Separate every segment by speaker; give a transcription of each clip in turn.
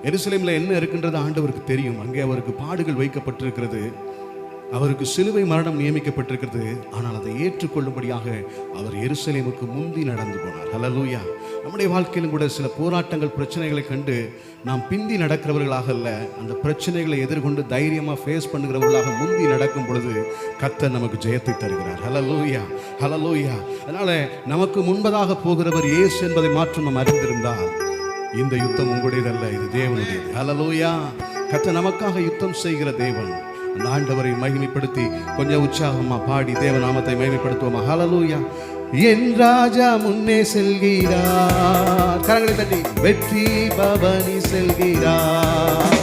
Speaker 1: எருசலேமில் என்ன இருக்கின்றது ஆண்டவருக்கு தெரியும். அங்கே அவருக்கு பாடுகள் வைக்கப்பட்டிருக்கிறது, அவருக்கு சிலுவை மரணம் நியமிக்கப்பட்டிருக்கிறது. ஆனால் அதை ஏற்றுக்கொள்ளும்படியாக அவர் எருசலேமுக்கு முந்தி நடந்து போனார். ஹல்லேலூயா. நம்முடைய வாழ்க்கையிலும் கூட சில போராட்டங்கள், பிரச்சனைகளை கண்டு நாம் பிந்தி நடக்கிறவர்களாக அல்ல, அந்த பிரச்சனைகளை எதிர்கொண்டு தைரியமாக ஃபேஸ் பண்ணுகிறவர்களாக முந்தி நடக்கும் பொழுது கர்த்தர் நமக்கு ஜெயத்தை தருகிறார். ஹல்லேலூயா, ஹல்லேலூயா. அதனால நமக்கு முன்பதாக போகிறவர் இயேசு என்பதை மாற்றம் நாம் அறிந்திருந்தால் இந்த யுத்தம் உங்களுடையதல்ல, இது தேவனுடையது. ஹல்லேலூயா. கர்த்தர் நமக்காக யுத்தம் செய்கிற தேவன். அந்த ஆண்டவரை மகிமைப்படுத்தி கொஞ்சம் உற்சாகமா பாடி தேவநாமத்தை மகிமைப்படுத்துவோமா? ஹல்லேலூயா. என் ராஜா முன்னே செல்கிறார், கரங்களை தட்டி வெற்றி பவனி செல்கிறார்.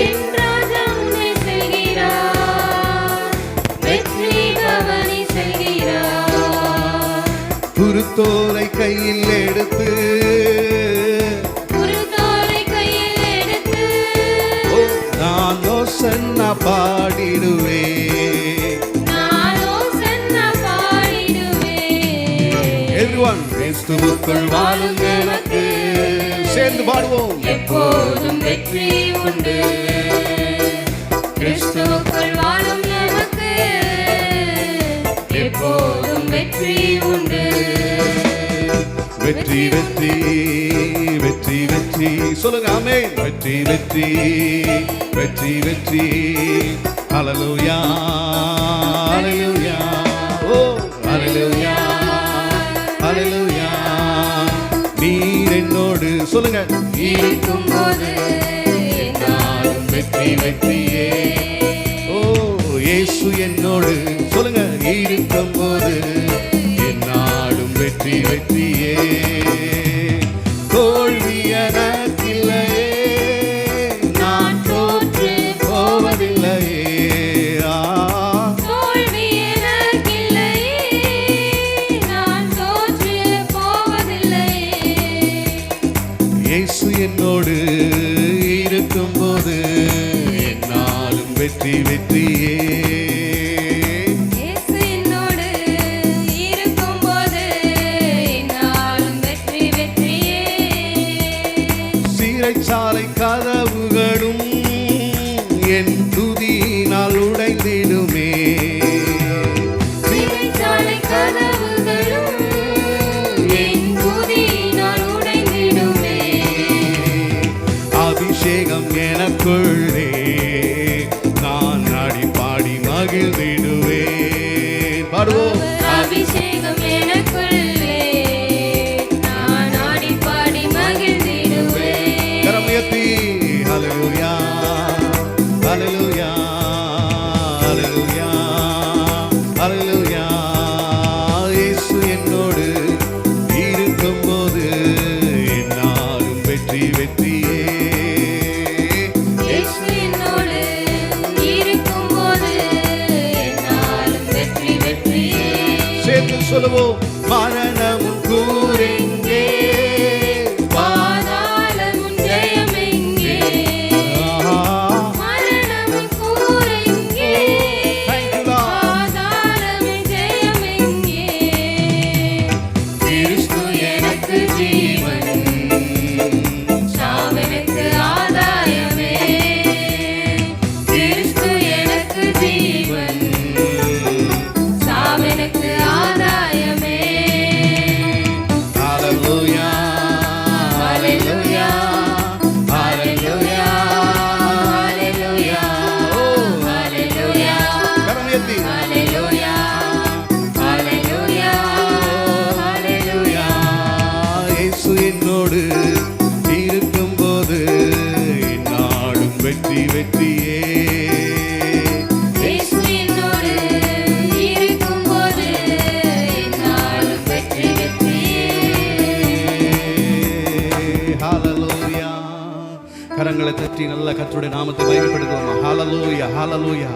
Speaker 2: என் ராஜா முன்னே செல்கிறார், வெற்றி பவனி செல்கிறார்.
Speaker 1: குருத்தோலை கையில் எடுத்து,
Speaker 2: குருத்தோலை கையில் எடுத்து
Speaker 1: நான் ஓசன்னா பாடிடுவே, கிறிஸ்துவுக்குள் வாழும் எனக்கு. சேர்ந்து பாடுவோம்.
Speaker 2: எப்போதும் வெற்றி உண்டு, கிறிஸ்துவுக்குள் வாழும் எனக்கு எப்போதும் வெற்றி உண்டு.
Speaker 1: வெற்றி வெற்றி வெற்றி வெற்றி சொல்லுங்க ஆமென். வெற்றி வெற்றி வெற்றி வெற்றி. ஹல்லேலூயா, ஹல்லேலூயா, ஓ ஹல்லேலூயா, ஹல்லேலூயா. நீர் என்னோடு சொல்லுங்க
Speaker 2: இருக்கும்போது என்னாலும்
Speaker 1: வெற்றி வெற்றியே. ஓ இயேசு என்னோடு சொல்லுங்க இருக்கும்போது என்னாலும் வெற்றி வெற்றியே. தோல்வி எனக்கில்லையே, நான் தோற்று போவதில்லையே.
Speaker 2: தோல்வி எனக்கில்லையே, நான் தோற்று போவதில்லையே.
Speaker 1: இயேசு என்னோடு இருக்கும்போது என்னாலும் வெற்றி வெற்றியே.
Speaker 2: இயேசு என்னோடு இருக்கும்போது என்னாலும் வெற்றி வெற்றியே.
Speaker 1: சிறைச்சாலை கதவுகளும் என் துதியினால் உடைந்திடுமே.
Speaker 2: சிறைச்சாலை கதவுகளும் என் துதியினால் உடைந்திடுமே.
Speaker 1: அபிஷேகம் எனக்குள்ளே, நான் ஆடி பாடி மகிழ்ந்திடுவேன். பாடுவோம்.
Speaker 2: அபிஷேகம் எனக்குள்ளே, நான் ஆடி பாடி மகிழ்ந்திடுவேன்.
Speaker 1: கரம் உயர்த்தி ஹல்லேலூயா, ஹல்லேலூயா, ஹல்லேலூயா, ஹல்லேலூயா. இயேசு என்னோடு இருக்கும்போது என்னாலும் வெற்றி வெற்றியே.
Speaker 2: இயேசு என்னோடு இருக்கும்போது என்னாலும் வெற்றி வெற்றியே.
Speaker 1: சேர்த்து சொல்லுவோம். மரணமும் கூரெங்கே,
Speaker 2: பாதாளமும் ஜெயமெங்கே, மரணமும் கூரெங்கே, பாதாளமும் ஜெயமெங்கே. கிறிஸ்து எனக்கு ஜீவன், சாவெனக்கு ஆதாயமே. கிறிஸ்து எனக்கு ஜீவன், சாவெனக்கு ஆதாயமே.
Speaker 1: ஹல்லேலூயா,
Speaker 2: ஹல்லேலூயா, ஹல்லேலூயா, ஹல்லேலூயா, ஓ ஹல்லேலூயா.
Speaker 1: கரம் உயர்த்தி
Speaker 2: ஹல்லேலூயா, ஹல்லேலூயா, ஹல்லேலூயா.
Speaker 1: இயேசு என்னோடு இருக்கும்போது என்னாலும் வெற்றி வெற்றியே.
Speaker 2: இயேசு என்னோடு இருக்கும்போது என்னாலும் வெற்றி வெற்றியே.
Speaker 1: ஹல்லேலூயா. கரங்களை தட்டி நல்ல கர்த்தருடைய நாமத்தை மகிமைப்படுத்துவோமா? ஹல்லேலூயா, ஹல்லேலூயா.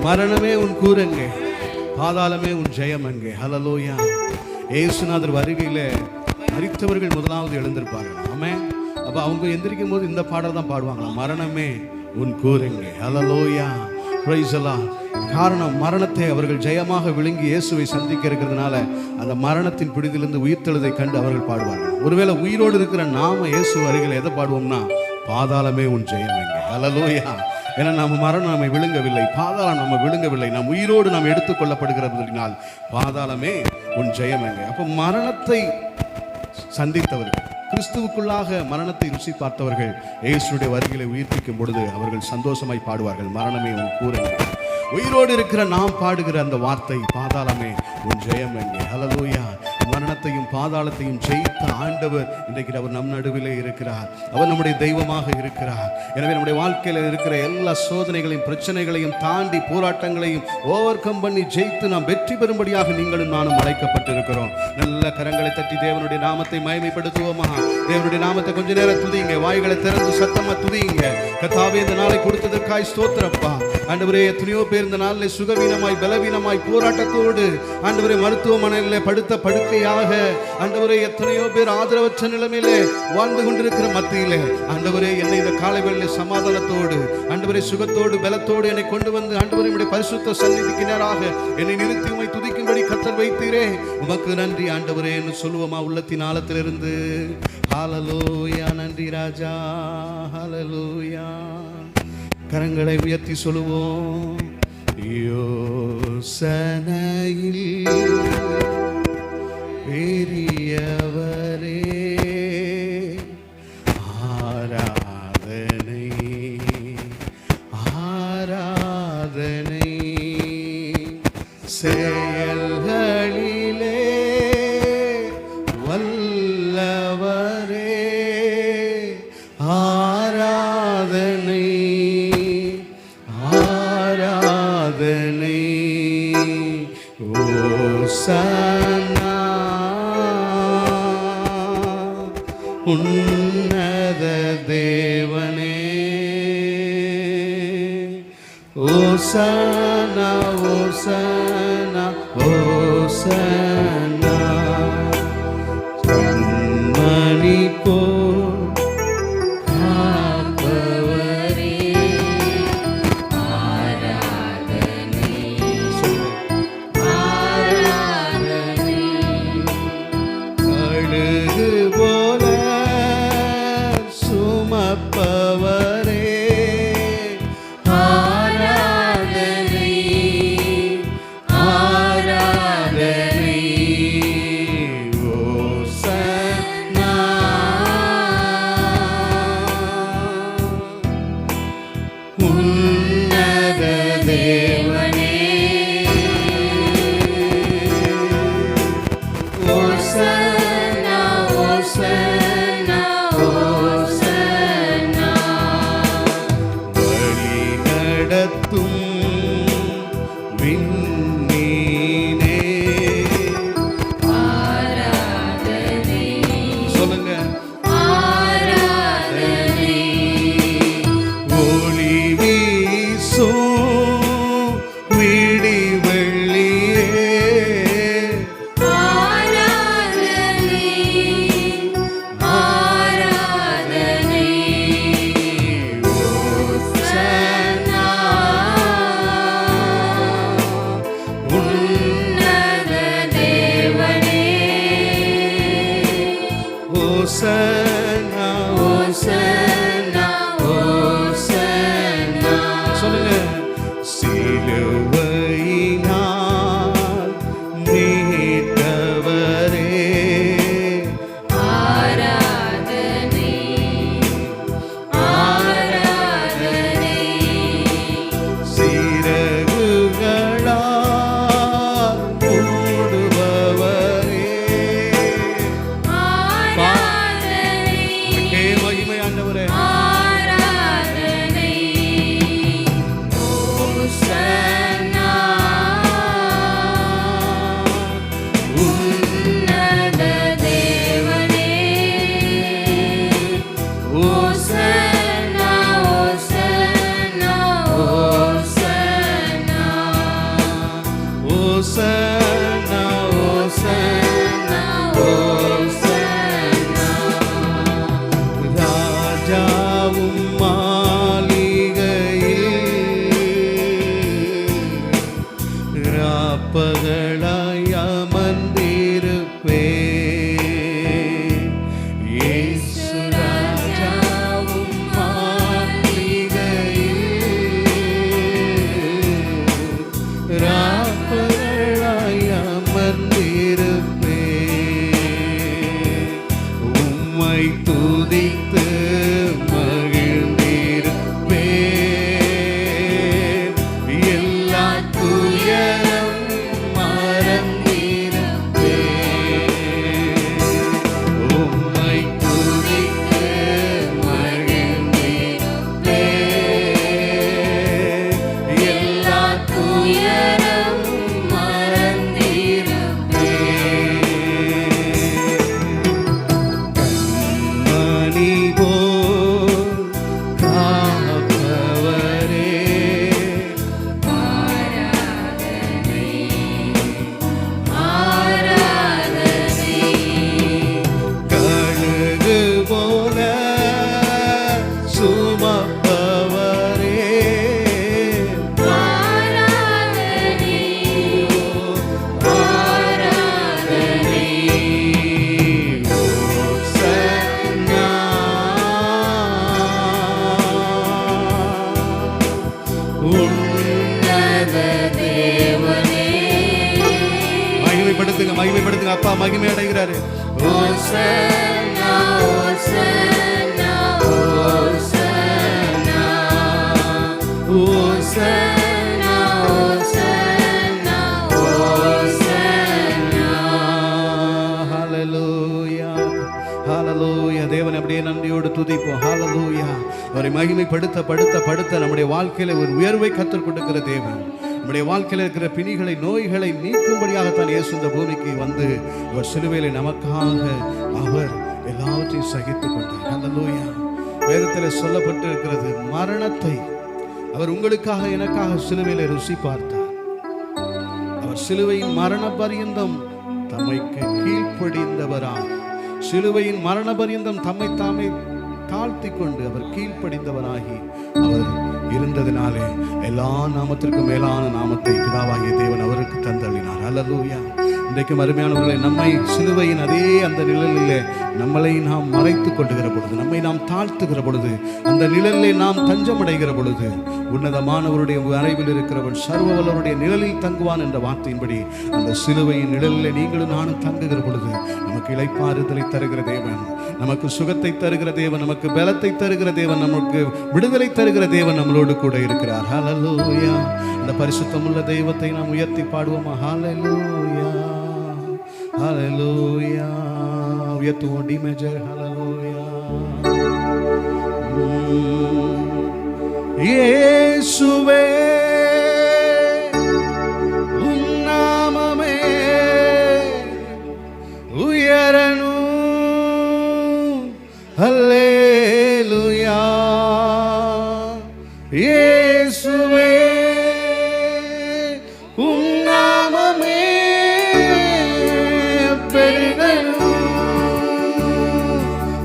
Speaker 1: மரணமே உன் கூரங்கே, பாதாளமே உன் ஜெயம் அங்கே. ஹல்லேலூயா. இயேசுநாதர் வருகையிலே மரித்தவர்கள் முதலாவது எழுந்திருப்பார்கள். ஆமென். அப்ப அவங்க எந்திரிக்கும் போது இந்த பாடல் தான் பாடுவாங்க, மரணமே உன் கூரங்கே. ஹல்லேலூயா, பிரைஸ் தி லார்ட். காரணம், மரணத்தை அவர்கள் ஜெயமாக விழுங்கி இயேசுவை சந்திக்க இருக்கிறதுனால அந்த மரணத்தின் பிடியிலிருந்து உயிர்த்தெழுதை கண்டு அவர்கள் பாடுவார்கள். ஒருவேளை உயிரோடு இருக்கிற நாம இயேசு அருகில் எதை பாடுவோம்னா பாதாளமே உன் ஜெயம் எங்கே. ஹல்லேலூயா. ஏன்னா நம்ம மரணம் நம்மை விழுங்கவில்லை, பாதாளம் நம்ம விழுங்கவில்லை, நம் உயிரோடு நாம் எடுத்துக்கொள்ளப்படுகிறதினால் பாதாளமே உன் ஜெயம் எங்கே. அப்போ மரணத்தை சந்தித்தவர்கள், கிறிஸ்துவுக்குள்ளாக மரணத்தை ருசி பார்த்தவர்கள் இயேசுடைய வருகையை உயிர்ப்பிக்கும் பொழுது அவர்கள் சந்தோஷமாய் பாடுவார்கள், மரணமே உன் கூறுங்க. உயிரோடு இருக்கிற நாம் பாடுகிற அந்த வார்த்தை, பாதாளமே உன் ஜெயம் எங்கே. ஹல்லேலூயா. மரணத்தையும் பாதாளத்தையும் ஜெயித்த ஆண்டவர் இன்றைக்கு அவர் நம் நடுவிலே இருக்கிறார். அவர் நம்முடைய தெய்வமாக இருக்கிறார். எனவே நம்முடைய வாழ்க்கையில் இருக்கிற எல்லா சோதனைகளையும் பிரச்சனைகளையும் தாண்டி போராட்டங்களையும் ஓவர் கம் பண்ணி ஜெயித்து நாம் வெற்றி பெறும்படியாக நீங்களும் நானும் அழைக்கப்பட்டிருக்கிறோம். நல்ல கரங்களை தட்டி தேவனுடைய நாமத்தை மகிமைப்படுத்துவோமா? தேவனுடைய நாமத்தை கொஞ்ச நேரம் துதிங்க, வாய்களை திறந்து சத்தமா துதிங்க. கர்த்தாவே, இந்த நாளை கொடுத்ததற்காய் ஸ்தோத்திரப்பா. ஆண்டவரே, எத்தனையோ பேர் இந்த நாளில் சுகவீனமாய் பலவீனமாய் போராட்டத்தோடு ஆண்டவரே மருத்துவமனையில் படுத்த படுக்கையாக ஆண்டவரே எத்தனையோ பேர் ஆதரவற்ற நிலைமையிலே வாழ்ந்து கொண்டிருக்கிற மத்தியிலே ஆண்டவரே என்னை இந்த காலை வேளையில் சமாதானத்தோடு ஆண்டவரே சுகத்தோடு பலத்தோடு என்னை கொண்டு வந்து ஆண்டவரே உம்முடைய பரிசுத்த சந்நிதிக்கு நேராக என்னை நிறுத்தி உம்மை துதிக்கும்படி கர்த்தர் வைத்தீரே, உமக்கு நன்றி ஆண்டவரே என்று சொல்லுவோமா உள்ளத்தின் ஆழத்திலிருந்து? ஹல்லேலூயா. நன்றி ராஜா. ஹல்லேலூயா. கரங்களை உயர்த்தி சொல்லுவோம். யோசனையில் பெரியவரே ஆராதனை ஆராதனை, செயல்களிலே வல்லவரே ஆராதனை ஆராதனை. ஓசன்னா உன்னத தேவனே, ஓசன்னா ஓசன்னா ஓசன்னா. கண்மணி போ
Speaker 2: காப்பவரே ஆராதனை ஆராதனை.
Speaker 1: அழுகு போல சுமப்பவரே
Speaker 2: ஆராதனை ஆராதனை.
Speaker 1: ஓசன்னா உன்னத தேவனே,
Speaker 2: ஓசன்னா ஓசன்னா ஓசன்னா.
Speaker 1: வழி நடத்தும் விண்ணீனே.
Speaker 2: ஆராதனை
Speaker 1: சொல்லுங்க.
Speaker 2: ஆராதனை.
Speaker 1: ஒளி வீசும் விடி வெள்ளியே
Speaker 2: ஆராதனை ஆராதனை. ஓசன்னா உன்னத தேவனே,
Speaker 1: ஓசன்னா
Speaker 2: ஓசன்னா ஓசன்னா.
Speaker 1: சொல்லுங்க. சிலுவையினால் மீட்டவரே
Speaker 2: ஆராதனை ஆராதனை.
Speaker 1: சிறகுகளால் மூடுபவரே
Speaker 2: ஆராதனை
Speaker 1: உமக்கே மகிமை ஆண்டவரே.
Speaker 2: ஆராதனை. ஓசன்னா உன்னத தேவனே, ஓசன்னா ஓசன்னா ஓசன்னா.
Speaker 1: ஓசன்னா ஓசன்னா
Speaker 2: ஓசன்னா.
Speaker 1: ராஜாவும் மாளிகையில் ராப்பகலாய் அமர்ந்திருப்பேன். இயேசு ராஜாவும் மகிமை அடைகிறாரு.
Speaker 2: Hosanna, Hosanna, Hosanna, Hosanna, Hosanna, Hosanna.
Speaker 1: Hallelujah, hallelujah. தேவனை அப்படியே நன்றியோடு துதிப்போம். ஹalleluya. அவரை மகிமைப்படுத்த படுத்த படுத்த நம்முடைய வாழ்க்கையில ஒரு உயர்வை கற்றுக் கொடுக்கிற தேவன். நம்முடைய வாழ்க்கையில் இருக்கிற பிணிகளை நோய்களை நீக்கும்படியாகத்தான் இயேசு இந்த பூமிக்கு வந்து அவர் சிலுவையிலே நமக்காக அவர் எல்லாவற்றையும் சகித்துக் கொண்டார். ஹalleluya. வேதத்தில் சொல்லப்பட்டு இருக்கிறது, மரணத்தை அவர் உங்களுக்காக எனக்காக சிலுவையிலே ருசி பார்த்தார். அவர் சிலுவையின் மரண பரியந்தம் தம்மைக்கு கீழ்ப்படிந்தவராக, சிலுவையின் மரண பரியந்தம் தம்மை தாமே தாழ்த்தி கொண்டு அவர் கீழ்ப்படிந்தவராகி அவர் இருந்ததினாலே எல்லா நாமத்திற்கும் மேலான நாமத்தை பிதாவாகிய தேவன் அவருக்கு தந்தள்ளினார். ஹல்லேலூயா. இன்றைக்கு அருமையானவர்களை, நம்மை சிலுவையின் அதே அந்த நிழலிலே நம்மளை நாம் மறைத்துக் கொள்ளுகிற பொழுது, நம்மை நாம் தாழ்த்துகிற பொழுது, அந்த நிழலிலே நாம் தஞ்சமடைகிற பொழுது, உன்னதமானவருடைய அறைவில் இருக்கிறவன் சர்வவல்லவருடைய நிழலில் தங்குவான் என்ற வார்த்தையின்படி அந்த சிலுவையின் நிழலிலே நீங்களும் நானும் தங்குகிற பொழுது நமக்கு இளைப்பாறுதலை தருகிற தேவன், நமக்கு சுகத்தை தருகிற தேவன், நமக்கு பலத்தை தருகிற தேவன், நமக்கு விடுதலை தருகிற தேவன் நம்மளோடு கூட இருக்கிறார். ஹல்லேலூயா. அந்த பரிசுத்தமுள்ள தெய்வத்தை நாம் உயர்த்தி பாடுவோமா? ஹல்லேலூயா, ஹல்லேலூயா. உயர்த்துவோம் டி மேஜர். ஹல்லேலூயா. இயேசுவே உம் நாமமே உயரணும். ஹல்லேலூயா. இயேசுவே உம் நாமமே பெருகணும்.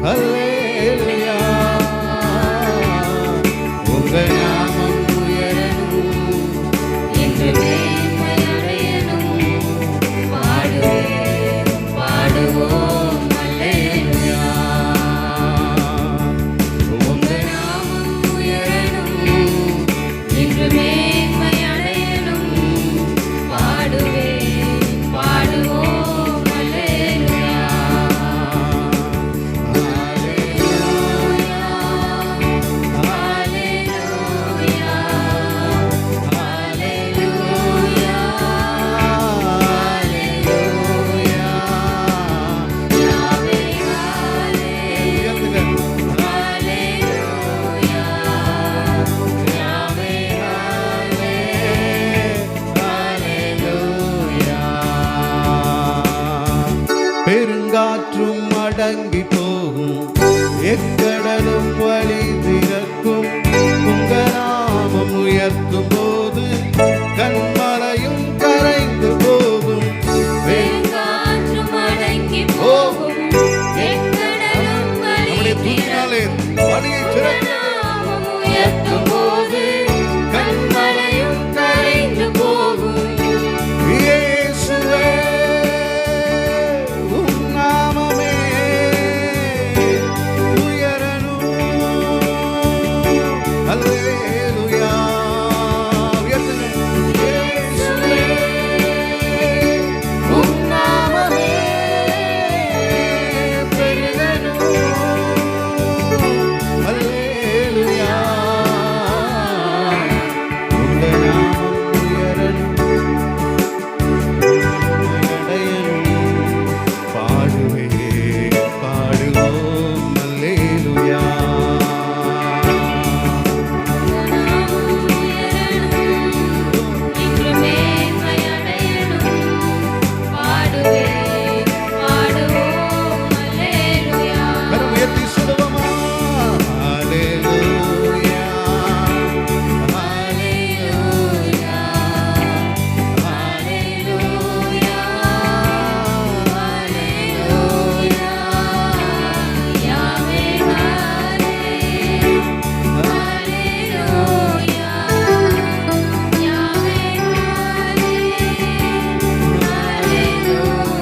Speaker 1: ஹல்லேலூயா. உங்க நாமம்
Speaker 2: உயரணும், என்று மேன்மை அடையணும். பாடுவேன், பாடுவோம் அல்லேலூயா. உங்க நாமம் உயரணும், என்று மேன்மை அடையணும். பாடுவேன், பாடுவோம் அல்லேலூயா. ஹல்லேலூயா, ஹல்லேலூயா, ஹல்லேலூயா, ஹல்லேலூயா. யாவே ஹல்லேலூயா, ஹல்லேலூயா. யாவே
Speaker 1: ஹல்லேலூயா. பெருங்காற்றும் அடங்கி